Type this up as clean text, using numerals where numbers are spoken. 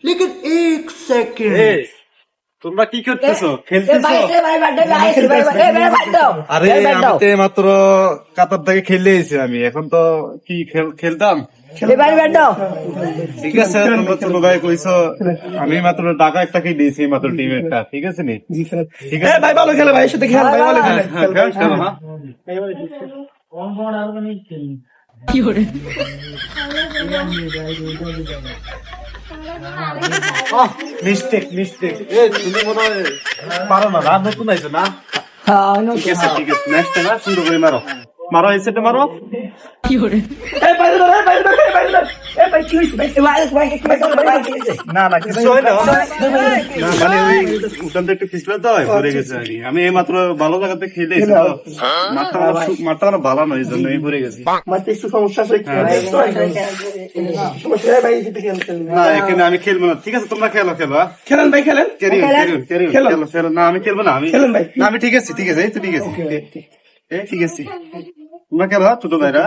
लेकिन एक सेकंड তোমরা কি করতেছো? খেলতেছো? আরে আরে আমি তো মাত্র কাতার থেকে খেলে এসেছি আমি, এখন তো কি খেলতাম। ঠিক আছে, তোমরা ছোট ভাই কইছো, আমি মাত্র টাকা একটা খেয়ে দিয়েছি মাত্র টিমেরটা, ঠিক আছে নি? ঠিক আছে ভাই ভালো খেলে, ভাইয়ের সাথে খেল, ভাই ভালো খেলে। হ্যাঁ, খেলো, হ্যাঁ। মিস্টেক তুমি মনে হয় পারো না, রাত নতুন আইছো না? ঠিক আছে নেক্সট না শুরু করে মারো এই সেটে মারো। না কিছু হয় না, মানে ওই উঠান থেকে একটু পিছলে তো পড়ে গেছে আর কি। আমি এই মাত্র ভালো জায়গাতে খেলে এসেছি তো, মাঠটা আমার ভালো নয়, এই জন্য আমি পড়ে গেছি। না এখানে আমি খেলবো না, ঠিক আছে তোমরা খেলো। খেলেন ভাই, খেলেন। খেলো। না আমি খেলবো না, খেলেন ভাই। না আমি ঠিক আছে এই তো ঠিক আছে, ঠিক আছে তোমরা খেলো ছোট ভাইরা।